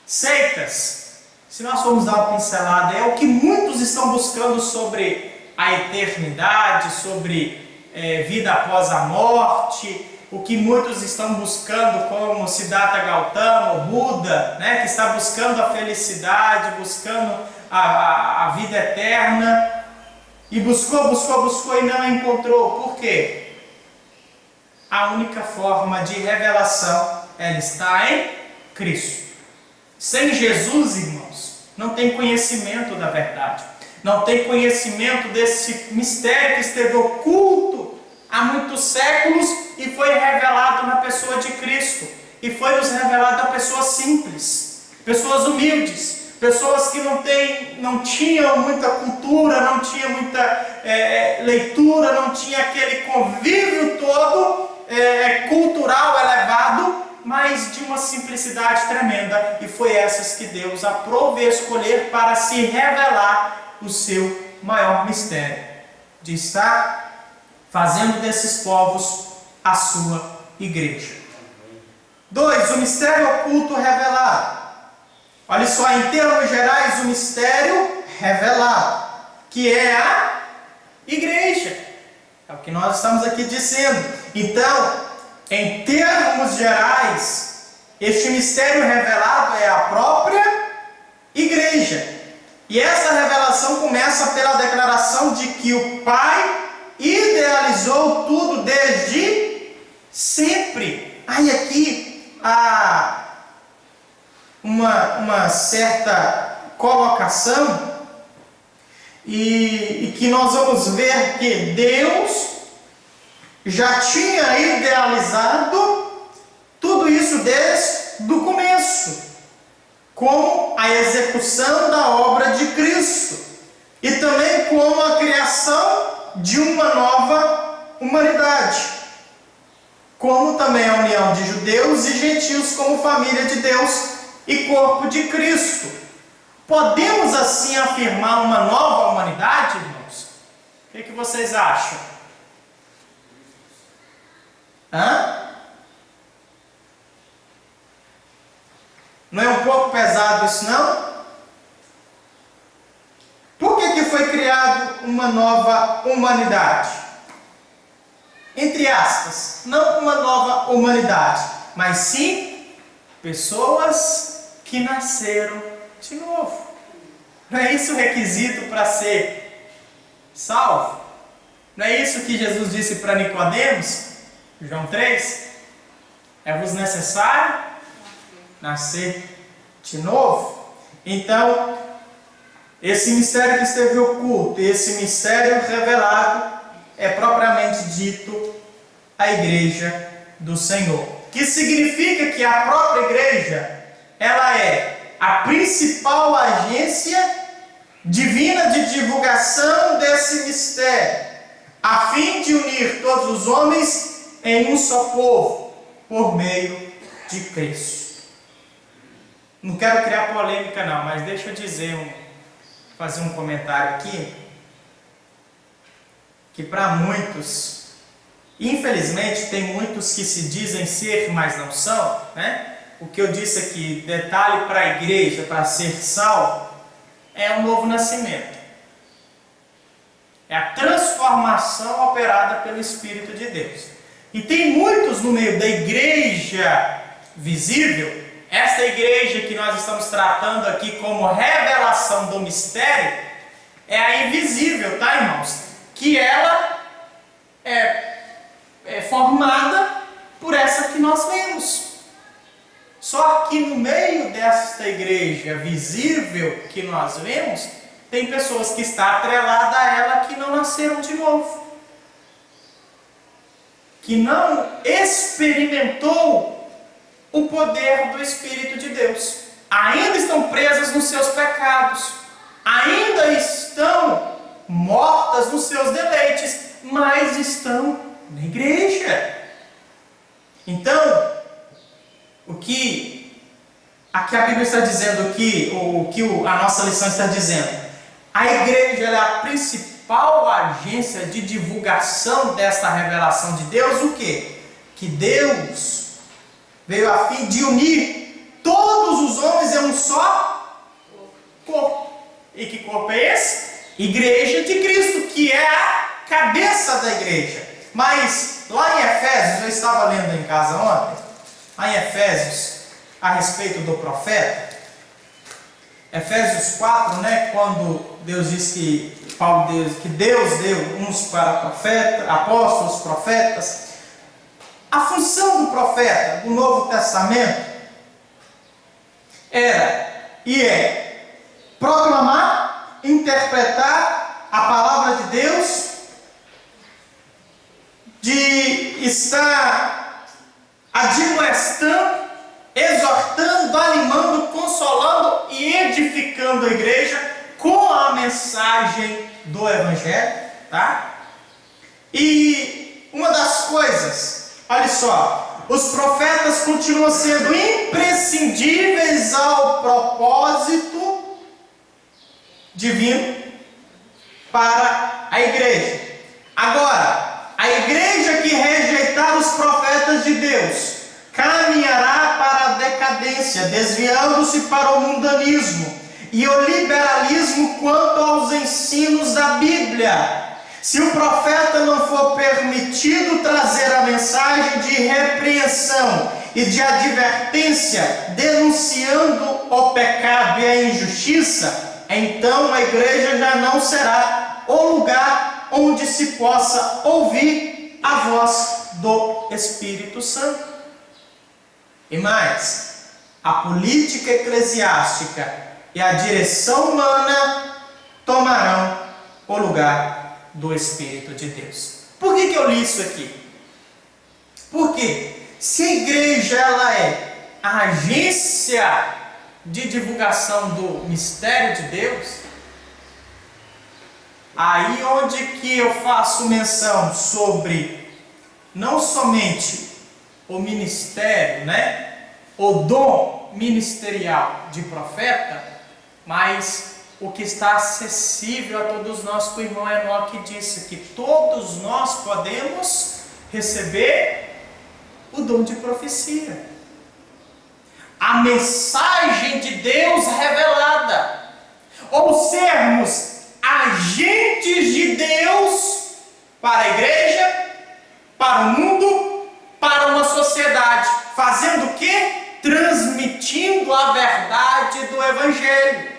seitas. Se nós formos dar uma pincelada, é o que muitos estão buscando sobre a eternidade, sobre vida após a morte, o que muitos estão buscando, como Siddhartha Gautama, o Buda, né, que está buscando a felicidade, buscando a vida eterna, e buscou e não encontrou. Por quê? A única forma de revelação, ela está em Cristo. Sem Jesus, irmãos, não tem conhecimento da verdade, não tem conhecimento desse mistério que esteve oculto há muitos séculos e foi revelado na pessoa de Cristo, e foi nos revelado a pessoas simples, pessoas humildes, pessoas que não tinham muita cultura, não tinham muita leitura, não tinha aquele convívio todo cultural elevado, mas de uma simplicidade tremenda, e foi essas que Deus aprove escolher para se revelar o seu maior mistério, de estar fazendo desses povos a sua igreja. 2. O mistério oculto revelado. Olha só, em termos gerais, o mistério revelado, que é a igreja. É o que nós estamos aqui dizendo. Então, em termos gerais, este mistério revelado é a própria igreja. E essa revelação começa pela declaração de que o Pai idealizou tudo desde sempre. Aí aqui há uma certa colocação, e que nós vamos ver que Deus já tinha idealizado tudo isso desde o começo, como a execução da obra de Cristo, e também como a criação de uma nova humanidade, como também a união de judeus e gentios como família de Deus e corpo de Cristo. Podemos assim afirmar uma nova humanidade, irmãos? O que vocês acham? Não é um pouco pesado isso, não? Por que foi criado uma nova humanidade? Entre aspas, não uma nova humanidade, mas sim pessoas que nasceram de novo. Não é isso o requisito para ser salvo? Não é isso que Jesus disse para Nicodemos, João 3? É-vos necessário nascer de novo? Então, esse mistério que esteve oculto, esse mistério revelado, é propriamente dito a igreja do Senhor. Que significa que a própria igreja, ela é a principal agência divina de divulgação desse mistério, a fim de unir todos os homens em um só povo, por meio de Cristo. Não quero criar polêmica não, mas deixa eu fazer um comentário aqui, que para muitos Infelizmente, tem muitos que se dizem ser, mas não são, né? O que eu disse aqui, detalhe para a igreja, para ser salvo, é o novo nascimento. É a transformação operada pelo Espírito de Deus. E tem muitos no meio da igreja visível, esta igreja que nós estamos tratando aqui como revelação do mistério, é a invisível, tá, irmãos? Que ela é formada por essa que nós vemos. Só que no meio desta igreja visível que nós vemos, tem pessoas que estão atreladas a ela que não nasceram de novo. Que não experimentou o poder do Espírito de Deus. Ainda estão presas nos seus pecados. Ainda estão mortas nos seus deleites, mas estão na igreja. Então, o que aqui a Bíblia está dizendo, o que a nossa lição está dizendo, a igreja é a principal agência de divulgação desta revelação de Deus, o quê? Que Deus veio a fim de unir todos os homens em um só corpo. E que corpo é esse? Igreja de Cristo, que é a cabeça da igreja. Mas lá em Efésios, eu estava lendo em casa ontem, lá em Efésios, a respeito do profeta, Efésios 4, né, quando Deus diz que Deus deu uns para profetas, apóstolos, profetas. A função do profeta do Novo Testamento era e é proclamar, interpretar a palavra de Deus, de estar admoestando, exortando, animando, consolando e edificando a igreja com a mensagem do Evangelho, tá? E uma das coisas, olha só, os profetas continuam sendo imprescindíveis ao propósito divino para a igreja. Agora, a igreja que rejeitar os profetas de Deus caminhará para a decadência, desviando-se para o mundanismo e o liberalismo quanto aos ensinos da Bíblia. Se o profeta não for permitido trazer a mensagem de repreensão e de advertência, denunciando o pecado e a injustiça, então a igreja já não será o lugar onde se possa ouvir a voz do Espírito Santo. E mais, a política eclesiástica e a direção humana tomarão o lugar do Espírito de Deus. Por que eu li isso aqui? Porque se a igreja ela é a agência de divulgação do mistério de Deus, aí onde que eu faço menção sobre não somente o ministério, né, o dom ministerial de profeta, mas o que está acessível a todos nós, que o irmão Enoque disse, que todos nós podemos receber o dom de profecia. A mensagem de Deus revelada, ou sermos agentes de Deus para a igreja, para o mundo, para uma sociedade, fazendo o quê? Transmitindo a verdade do Evangelho.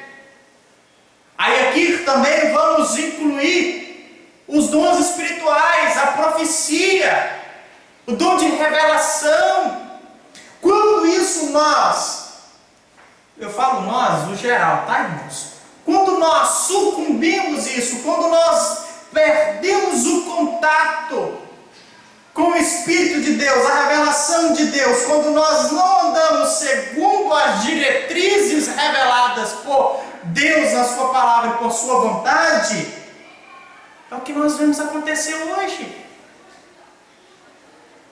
Aí aqui também vamos incluir os dons espirituais, a profecia, o dom de revelação. Quando isso eu falo nós, no geral, tá, irmãos? Quando nós sucumbimos isso, quando nós perdemos o contato com o Espírito de Deus, a revelação de Deus, quando nós não andamos segundo as diretrizes reveladas por Deus na sua palavra e por sua vontade, é o que nós vemos acontecer hoje.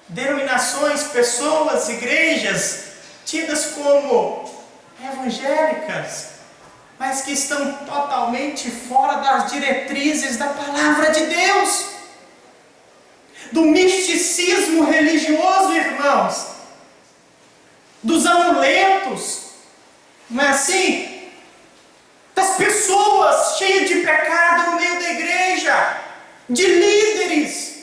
Denominações, pessoas, igrejas tidas como evangélicas, mas que estão totalmente fora das diretrizes da palavra de Deus. do misticismo religioso, irmãos, dos amuletos, não é assim? Das pessoas cheias de pecado no meio da igreja, de líderes.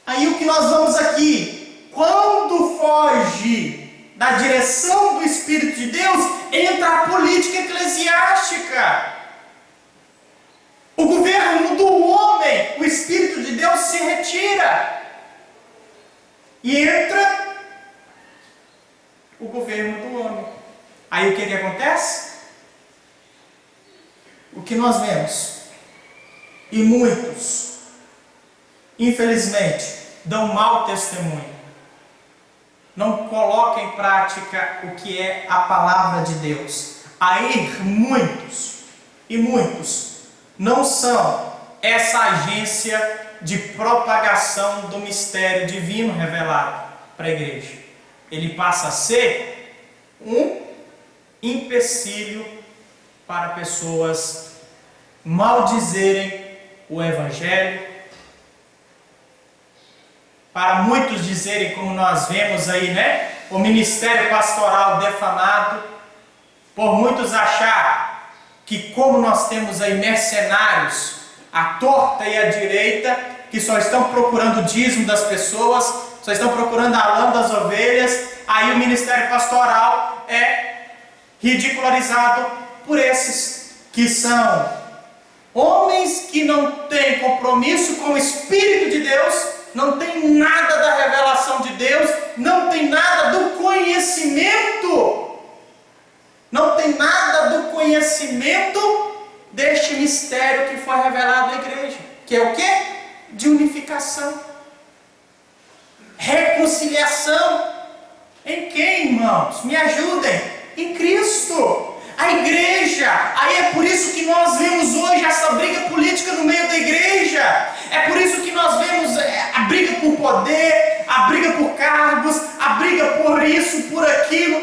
Aí o que nós vamos aqui, quando foge da direção do Espírito de Deus, entra a política eclesiástica. O governo do homem, o Espírito de Deus se retira e entra o governo do homem. Aí o que acontece? O que nós vemos, e muitos, infelizmente, dão mau testemunho, não colocam em prática o que é a palavra de Deus. Aí muitos não são essa agência de propagação do mistério divino revelado para a igreja. Ele passa a ser um empecilho para pessoas maldizerem o Evangelho, para muitos dizerem, como nós vemos aí, né? O ministério pastoral defamado, por muitos achar que, como nós temos aí mercenários à torta e à direita, que só estão procurando o dízimo das pessoas, só estão procurando a lã das ovelhas, aí o ministério pastoral é ridicularizado por esses que são homens que não têm compromisso com o Espírito de Deus, não tem nada da revelação de Deus, não tem nada do conhecimento, não tem nada do conhecimento deste mistério que foi revelado à igreja, que é o quê? De unificação, reconciliação. Em quem, irmãos? Me ajudem. Em Cristo. A igreja. Aí é por isso que nós vemos hoje essa briga política no meio da igreja. É por isso que nós vemos a briga por poder, a briga por cargos, a briga por isso, por aquilo.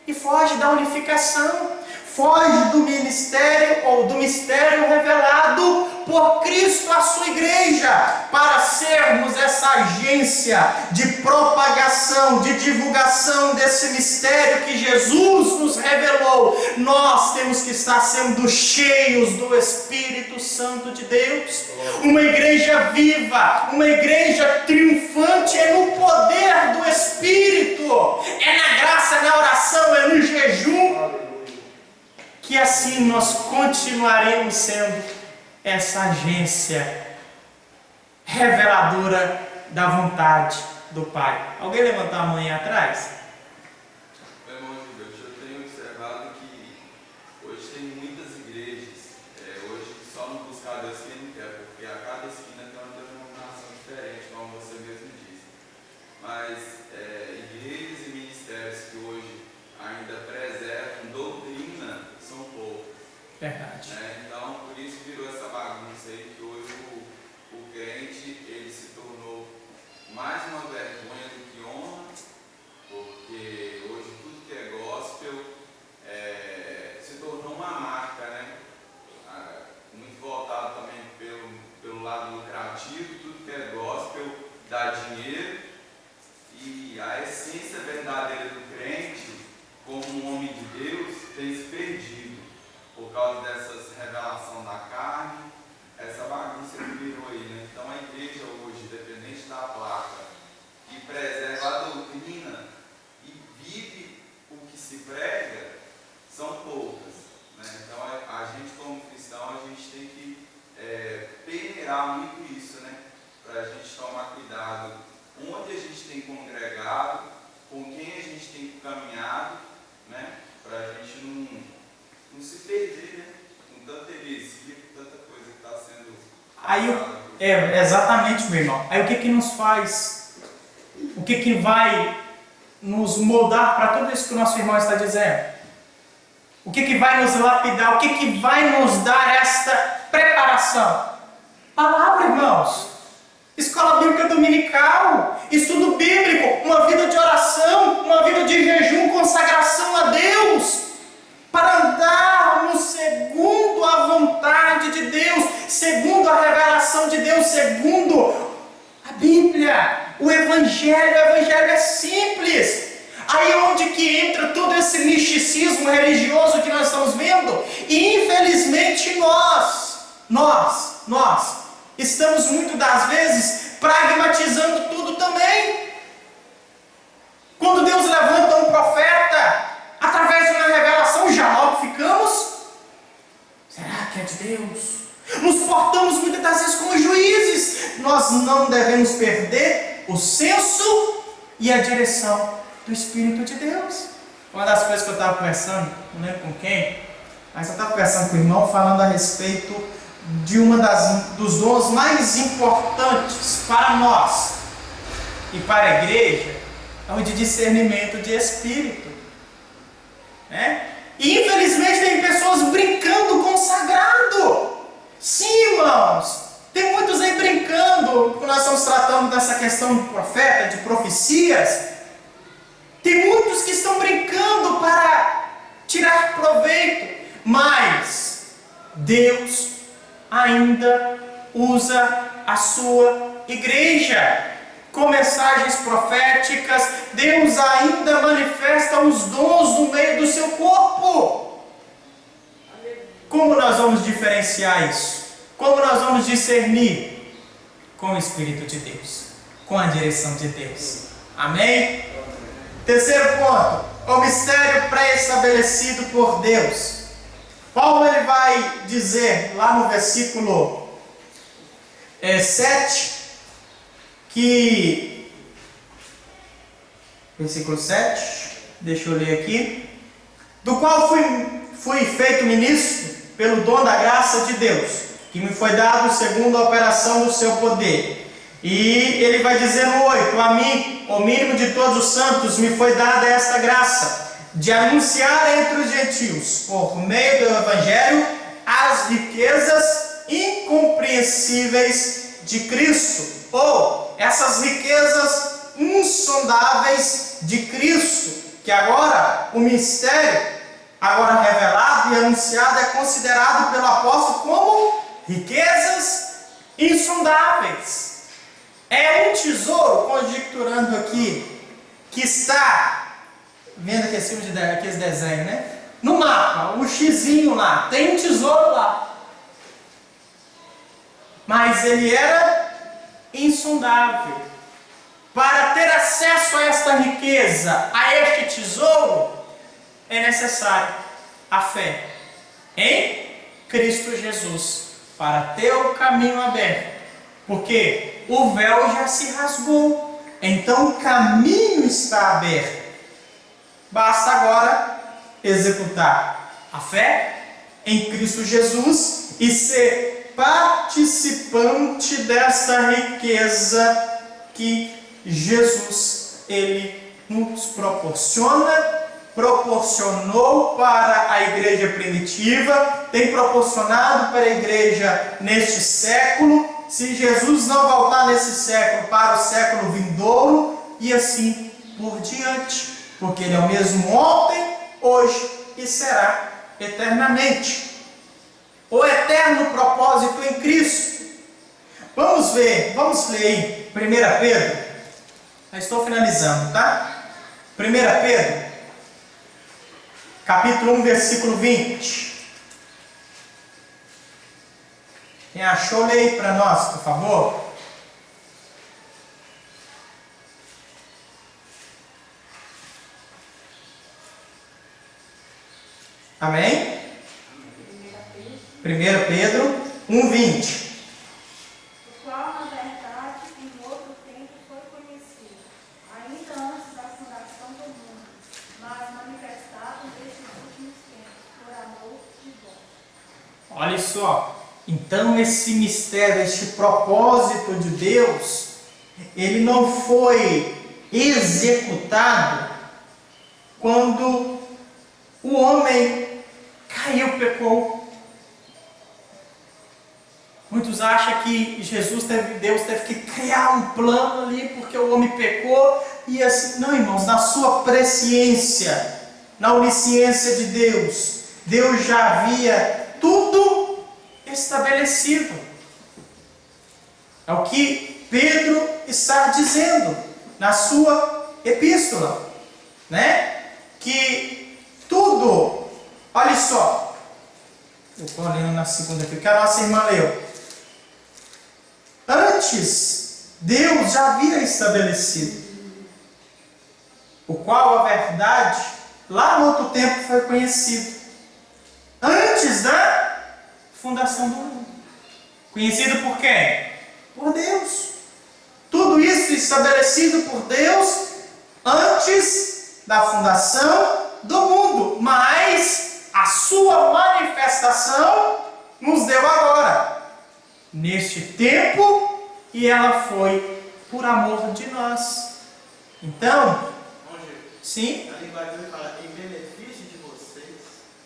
E foge da unificação. Foge do ministério ou do mistério revelado por Cristo à sua igreja, para sermos essa agência de propagação, de divulgação desse mistério que Jesus nos revelou. Nós temos que estar sendo cheios do Espírito Santo de Deus. Uma igreja viva, uma igreja triunfante é no poder do Espírito, é na graça, é na oração, é no jejum, que assim nós continuaremos sendo essa agência reveladora da vontade do Pai. Alguém levantar a mão aí atrás? Meu irmão de Deus, eu tenho observado que hoje tem muitas igrejas, hoje só não buscar Deus quem não quer, porque a cada esquina tem uma denominação diferente, como você mesmo disse. Mas igrejas e ministérios que hoje ainda preservam doutrina são poucos. Verdade. Então, por isso virou essa bagunça aí, que hoje o crente, ele se tornou mais uma vergonha do que honra, porque hoje tudo que é gospel se tornou uma marca, né? Muito voltado também pelo lado lucrativo, tudo que é gospel dá dinheiro, e a essência verdadeira do crente, como um homem de Deus, tem se perdido por causa dessas revelação da carne, essa bagunça que virou aí, né? Então a igreja hoje, independente da placa, que preserva a doutrina e vive o que se prega, são poucas, né? Então a gente como cristão, a gente tem que peneirar muito isso, né? Para a gente tomar cuidado onde a gente tem congregado, com quem a gente tem caminhado, né? Para a gente não se perder, né? Com tanta heresia, com tanta coisa que está sendo... Aí, exatamente, meu irmão. Aí o que nos faz? O que vai nos moldar para tudo isso que o nosso irmão está dizendo? O que vai nos lapidar? O que vai nos dar esta preparação? Palavra, irmãos. Escola bíblica dominical, estudo bíblico, uma vida de oração, uma vida de jejum, consagração a Deus, para andarmos segundo a vontade de Deus, segundo a revelação de Deus, segundo a Bíblia. o Evangelho é simples. Aí é onde que entra todo esse misticismo religioso que nós estamos vendo. E infelizmente nós estamos muitas das vezes pragmatizando tudo também. Quando Deus levanta um profeta, através de uma revelação, já logo ficamos: será que é de Deus? Nos portamos muitas das vezes como juízes. Nós não devemos perder o senso e a direção do Espírito de Deus. Uma das coisas que eu estava conversando, não lembro com quem, mas eu estava conversando com o irmão, falando a respeito de dos dons mais importantes para nós e para a igreja, é o de discernimento de espírito, né? E infelizmente tem pessoas brincando com o sagrado. Sim, irmãos, tem muitos aí brincando, quando nós estamos tratando dessa questão de profeta, de profecias. Tem muitos que estão brincando para tirar proveito, mas Deus ainda usa a sua igreja com mensagens proféticas. Deus ainda manifesta os dons no meio do seu corpo. Como nós vamos diferenciar isso? Como nós vamos discernir? Com o Espírito de Deus, com a direção de Deus. Amém? Terceiro ponto, o mistério pré-estabelecido por Deus. Paulo ele vai dizer lá no versículo 7, que versículo 7, deixa eu ler aqui, do qual fui feito ministro pelo dom da graça de Deus, que me foi dado segundo a operação do seu poder. E ele vai dizer no 8, a mim, o mínimo de todos os santos, me foi dada esta graça, de anunciar entre os gentios, por meio do Evangelho, as riquezas incompreensíveis de Cristo, ou essas riquezas insondáveis de Cristo, que agora o mistério, agora revelado e anunciado, é considerado pelo apóstolo como riquezas insondáveis. É um tesouro, conjecturando aqui, que está, vendo aqueles desenhos, né? No mapa, o xizinho lá, tem um tesouro lá. Mas ele era insondável. Para ter acesso a esta riqueza, a este tesouro, é necessário a fé em Cristo Jesus, para ter o caminho aberto. Porque o véu já se rasgou, então o caminho está aberto. Basta agora executar a fé em Cristo Jesus e ser participante desta riqueza que Jesus ele nos proporcionou para a igreja primitiva, tem proporcionado para a igreja neste século. Se Jesus não voltar nesse século, para o século vindouro, e assim por diante, porque Ele é o mesmo ontem, hoje e será eternamente. O eterno propósito em Cristo. Vamos ler aí, 1 Pedro. Já estou finalizando, tá? 1 Pedro, capítulo 1, versículo 20. Quem achou, leia para nós, por favor. Amém? 1 Pedro 1:20. O qual, na verdade, em outro tempo foi conhecido, ainda antes da fundação do mundo, mas manifestado nestes últimos tempos, por amor de vós. Olha só. Então esse mistério, este propósito de Deus, ele não foi executado quando o homem caiu, pecou. Muitos acham que Deus teve que criar um plano ali porque o homem pecou e assim. Não, irmãos, na sua presciência, na onisciência de Deus, Deus já havia tudo estabelecido. É o que Pedro está dizendo na sua epístola, né? Que tudo, olha só, eu estou lendo na segunda aqui, que a nossa irmã leu. Antes, Deus já havia estabelecido, o qual a verdade, lá no outro tempo, foi conhecido. Antes da fundação do mundo. Conhecido por quem? Por Deus. Tudo isso estabelecido por Deus antes da fundação do mundo. Mas a sua manifestação nos deu agora, neste tempo, e ela foi por amor de nós. Então, sim? A linguagem fala em benefício de vocês.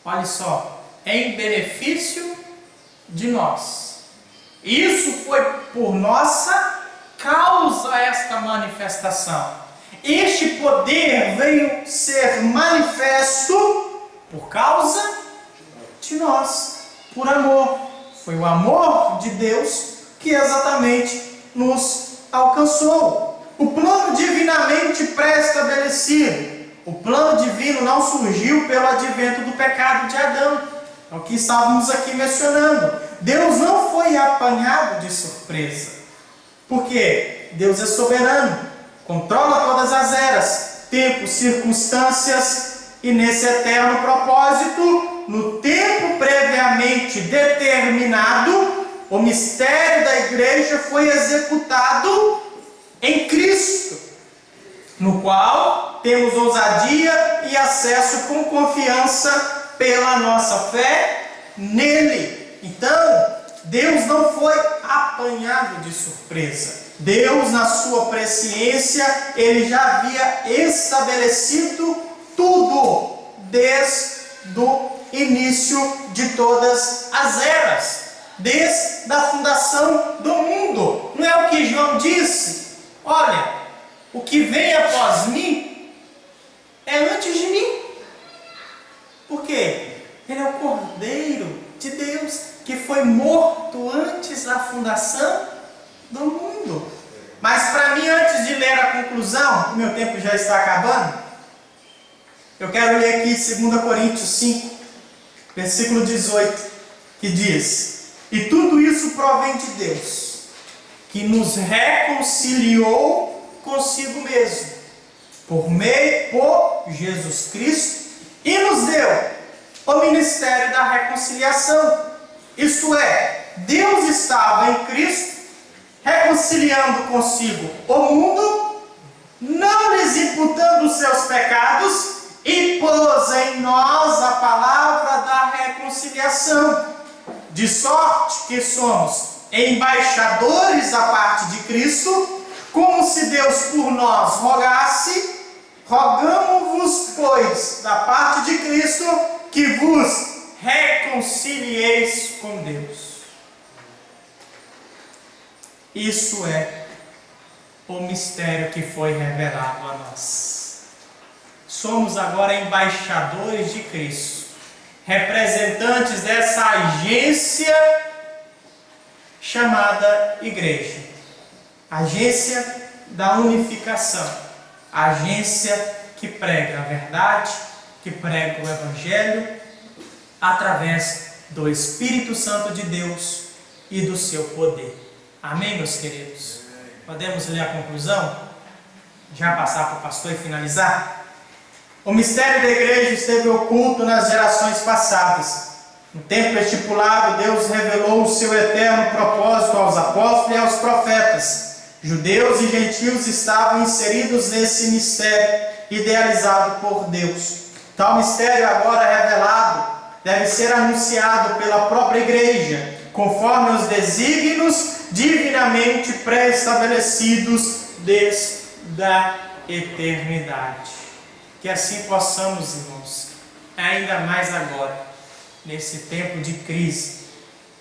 Olha só, em benefício de nós. Isso foi por nossa causa esta manifestação. Este poder veio ser manifesto por causa de nós, por amor. Foi o amor de Deus que exatamente nos alcançou. O plano divinamente pré-estabelecido. O plano divino não surgiu pelo advento do pecado de Adão. É o que estávamos aqui mencionando. Deus não foi apanhado de surpresa. Porque Deus é soberano, controla todas as eras, tempos, circunstâncias, e nesse eterno propósito, no tempo previamente determinado, o mistério da igreja foi executado em Cristo, no qual temos ousadia e acesso com confiança pela nossa fé nele. Então, Deus não foi apanhado de surpresa. Deus, na sua presciência, Ele já havia estabelecido tudo desde o início de todas as eras, desde a fundação do mundo. Não é o que João disse? Olha, o que vem após mim é antes de mim. Por quê? Ele é o Cordeiro de Deus, que foi morto antes da fundação do mundo. Mas para mim, antes de ler a conclusão, o meu tempo já está acabando, eu quero ler aqui 2 Coríntios 5, versículo 18, que diz: e tudo isso provém de Deus, que nos reconciliou consigo mesmo, por Jesus Cristo, e nos deu o ministério da reconciliação. Isto é, Deus estava em Cristo, reconciliando consigo o mundo, não lhes imputando os seus pecados, e pôs em nós a palavra da reconciliação, de sorte que somos embaixadores da parte de Cristo, como se Deus por nós rogasse. Rogamo-vos, pois, da parte de Cristo, que vos reconcilieis com Deus. Isso é o mistério que foi revelado a nós. Somos agora embaixadores de Cristo, representantes dessa agência chamada Igreja, agência da unificação, agência que prega a verdade, que prega o Evangelho, através do Espírito Santo de Deus e do seu poder. Amém, meus queridos? Podemos ler a conclusão? Já passar para o pastor e finalizar? O mistério da igreja esteve oculto nas gerações passadas. No tempo estipulado, Deus revelou o seu eterno propósito aos apóstolos e aos profetas. Judeus e gentios estavam inseridos nesse mistério idealizado por Deus. Tal mistério agora revelado deve ser anunciado pela própria igreja, conforme os desígnios divinamente pré-estabelecidos desde a eternidade. Que assim possamos, irmãos, ainda mais agora, nesse tempo de crise,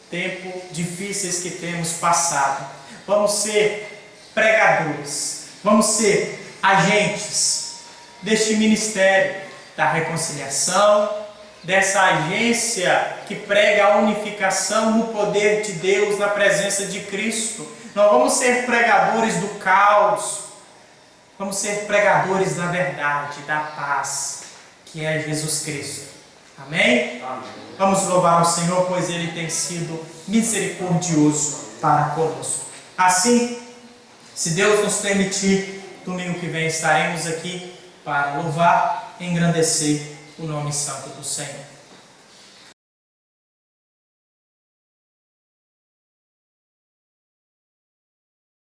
tempo difíceis que temos passado, vamos ser pregadores, vamos ser agentes deste ministério da reconciliação, dessa agência que prega a unificação no poder de Deus, na presença de Cristo. Não vamos ser pregadores do caos. Vamos ser pregadores da verdade, da paz, que é Jesus Cristo. Amém? Amém. Vamos louvar o Senhor, pois Ele tem sido misericordioso para conosco. Assim, se Deus nos permitir, domingo que vem estaremos aqui para louvar e engrandecer o nome santo do Senhor.